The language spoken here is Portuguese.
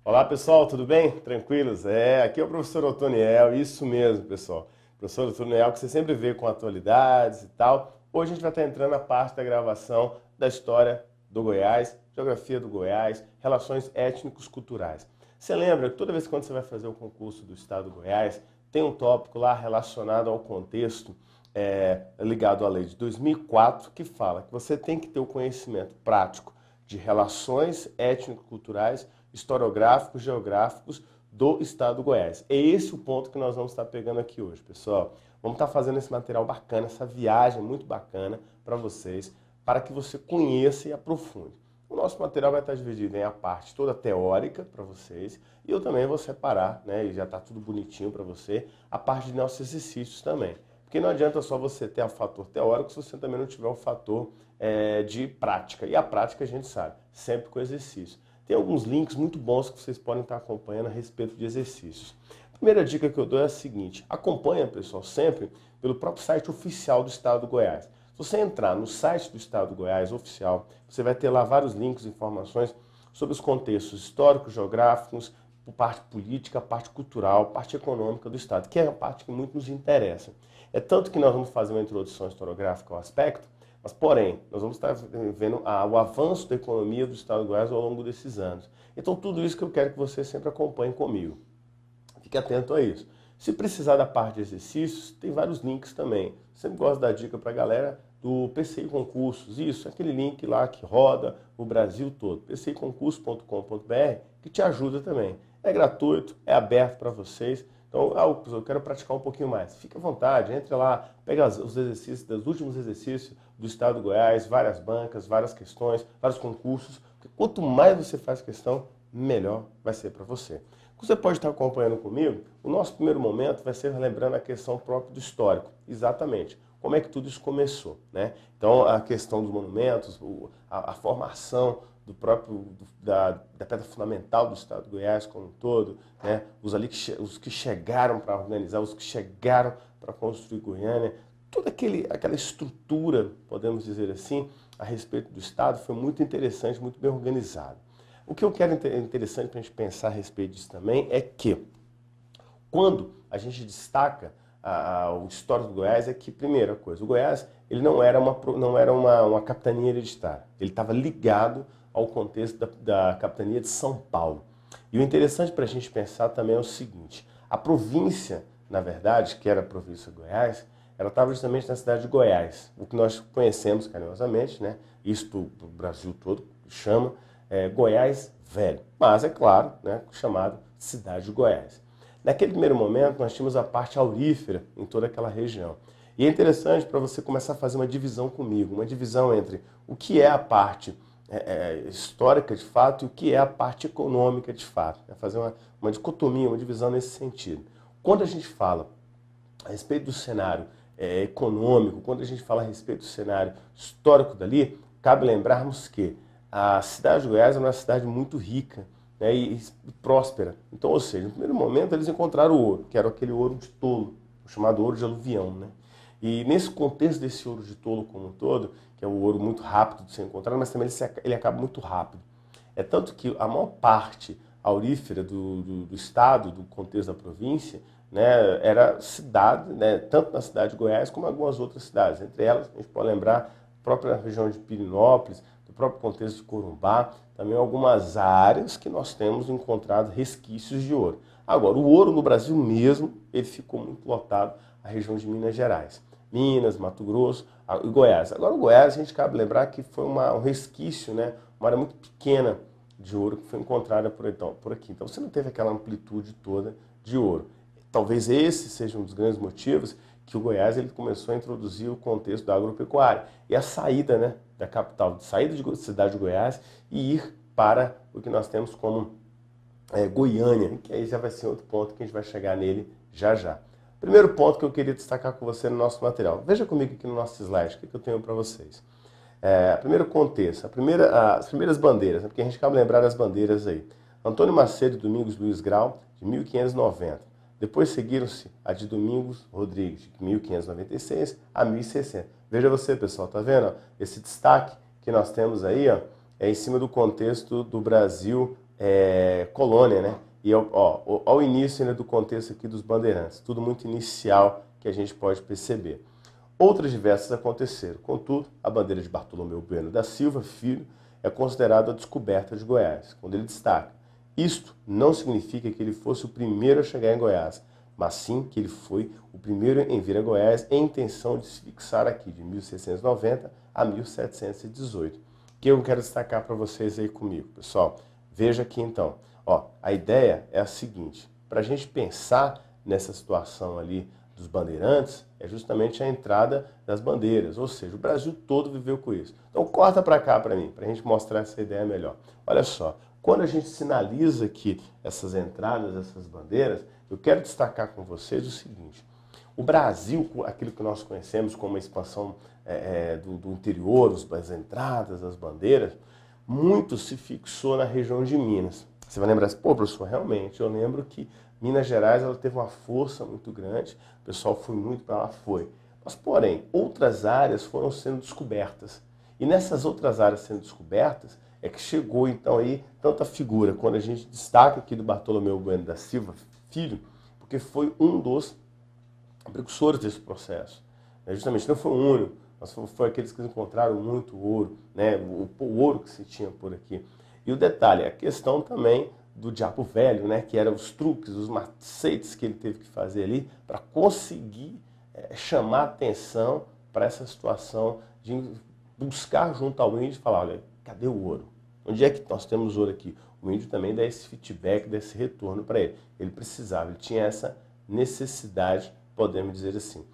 Olá pessoal, tudo bem? Tranquilos? Aqui é o professor Otoniel, isso mesmo pessoal. Professor Otoniel que você sempre vê com atualidades e tal. Hoje a gente vai estar entrando na parte da gravação da história do Goiás, geografia do Goiás, relações étnicos-culturais. Você lembra que toda vez que você vai fazer o concurso do estado do Goiás, tem um tópico lá relacionado ao contexto ligado à lei de 2004 que fala que você tem que ter o conhecimento prático de relações étnico-culturais, historiográficos, geográficos do estado do Goiás. É esse o ponto que nós vamos estar pegando aqui hoje, pessoal. Vamos estar fazendo esse material bacana, essa viagem muito bacana para vocês, para que você conheça e aprofunde. O nosso material vai estar dividido em a parte toda teórica para vocês, e eu também vou separar, né, e já está tudo bonitinho para você, a parte de nossos exercícios também. Porque não adianta só você ter o fator teórico se você também não tiver o fator de prática. E a prática a gente sabe, sempre com exercício. Tem alguns links muito bons que vocês podem estar acompanhando a respeito de exercícios. A primeira dica que eu dou é a seguinte: acompanha, pessoal, sempre pelo próprio site oficial do estado do Goiás. Se você entrar no site do estado do Goiás oficial, você vai ter lá vários links e informações sobre os contextos históricos, geográficos, parte política, parte cultural, parte econômica do estado, que é a parte que muito nos interessa. É tanto que nós vamos fazer uma introdução historiográfica ao aspecto, mas, porém, nós vamos estar vendo o avanço da economia do estado do Goiás ao longo desses anos. Então, tudo isso que eu quero que você sempre acompanhe comigo. Fique atento a isso. Se precisar da parte de exercícios, tem vários links também. Sempre gosto de dar dica para a galera do PCI Concursos. Isso, aquele link lá que roda o Brasil todo. pciconcurso.com.br, que te ajuda também. É gratuito, é aberto para vocês. Então, eu quero praticar um pouquinho mais. Fique à vontade, entre lá, pega os exercícios, dos últimos exercícios do estado do Goiás, várias bancas, várias questões, vários concursos. Quanto mais você faz questão, melhor vai ser para você. Você pode estar acompanhando comigo. O nosso primeiro momento vai ser lembrando a questão própria do histórico. Exatamente. Como é que tudo isso começou, né? Então, a questão dos monumentos, a formação da pedra fundamental do estado do Goiás como um todo, né? Os que chegaram para organizar, os que chegaram para construir Goiânia, toda aquela estrutura, podemos dizer assim, a respeito do estado foi muito interessante, muito bem organizado. O que eu quero interessante para a gente pensar a respeito disso também é que, quando a gente destaca o histórico do Goiás, é que, primeira coisa, o Goiás ele não era uma capitania hereditária, ele estava ligado ao contexto da capitania de São Paulo. E o interessante para a gente pensar também é o seguinte: a província, na verdade, que era a província de Goiás, ela estava justamente na cidade de Goiás, o que nós conhecemos carinhosamente, né? Isso para o Brasil todo chama Goiás Velho, mas é claro, né, chamado Cidade de Goiás. Naquele primeiro momento nós tínhamos a parte aurífera em toda aquela região. E é interessante para você começar a fazer uma divisão comigo, uma divisão entre o que é a parte histórica de fato e o que é a parte econômica de fato. Fazer uma dicotomia, uma divisão nesse sentido. Quando a gente fala a respeito do cenário econômico, quando a gente fala a respeito do cenário histórico dali, cabe lembrarmos que a cidade de Goiás é uma cidade muito rica, né, e próspera. Então, ou seja, no primeiro momento eles encontraram o ouro, que era aquele ouro de tolo, chamado ouro de aluvião, né? E nesse contexto desse ouro de tolo como um todo, que é o ouro muito rápido de ser encontrado, mas também ele acaba muito rápido. É tanto que a maior parte aurífera do estado, do contexto da província, né, era cidade, né, tanto na cidade de Goiás como em algumas outras cidades. Entre elas, a gente pode lembrar a própria região de Pirinópolis, do próprio contexto de Corumbá, também algumas áreas que nós temos encontrado resquícios de ouro. Agora, o ouro no Brasil mesmo, ele ficou muito lotado à região de Minas Gerais. Minas, Mato Grosso e Goiás. Agora, o Goiás, a gente cabe lembrar que foi um resquício, né, uma área muito pequena de ouro que foi encontrada por aqui. Então, você não teve aquela amplitude toda de ouro. Talvez esse seja um dos grandes motivos que o Goiás ele começou a introduzir o contexto da agropecuária e a saída, né, da capital, saída de cidade de Goiás e ir para o que nós temos como Goiânia, que aí já vai ser outro ponto que a gente vai chegar nele já já. Primeiro ponto que eu queria destacar com você no nosso material. Veja comigo aqui no nosso slide, o que eu tenho para vocês. Primeiro contexto, as primeiras bandeiras, né, porque a gente acaba de lembrar das bandeiras aí. Antônio Macedo e Domingos Luiz Grau, de 1590. Depois seguiram-se a de Domingos Rodrigues, de 1596 a 1600. Veja você, pessoal, tá vendo? Esse destaque que nós temos aí, ó, é em cima do contexto do Brasil colônia, né? E ao início ainda do contexto aqui dos bandeirantes, tudo muito inicial que a gente pode perceber. Outras diversas aconteceram. Contudo, a bandeira de Bartolomeu Bueno da Silva Filho é considerada a descoberta de Goiás, quando ele destaca: isto não significa que ele fosse o primeiro a chegar em Goiás, mas sim que ele foi o primeiro em vir a Goiás em intenção de se fixar aqui de 1690 a 1718. Que eu quero destacar para vocês aí comigo, pessoal. Veja aqui então, ó, a ideia é a seguinte: para a gente pensar nessa situação ali dos bandeirantes, é justamente a entrada das bandeiras, ou seja, o Brasil todo viveu com isso. Então corta para cá para mim, para a gente mostrar essa ideia melhor. Olha só, quando a gente sinaliza aqui essas entradas, essas bandeiras, eu quero destacar com vocês o seguinte: o Brasil, aquilo que nós conhecemos como a expansão do interior, as entradas, as bandeiras, muito se fixou na região de Minas. Você vai lembrar assim, pô, professor, realmente, eu lembro que Minas Gerais ela teve uma força muito grande, o pessoal foi muito para lá, foi. Mas, porém, outras áreas foram sendo descobertas. E nessas outras áreas sendo descobertas, é que chegou então aí tanta figura, quando a gente destaca aqui do Bartolomeu Bueno da Silva Filho, porque foi um dos precursores desse processo. Justamente não foi o único, mas foi aqueles que encontraram muito ouro, né? O ouro que se tinha por aqui. E o detalhe, a questão também do diabo velho, né? Que eram os truques, os macetes que ele teve que fazer ali para conseguir chamar atenção para essa situação de buscar junto ao índio e falar: olha, cadê o ouro? Onde é que nós temos ouro aqui? O índio também dá esse feedback, desse retorno para ele. Ele precisava, ele tinha essa necessidade, podemos dizer assim.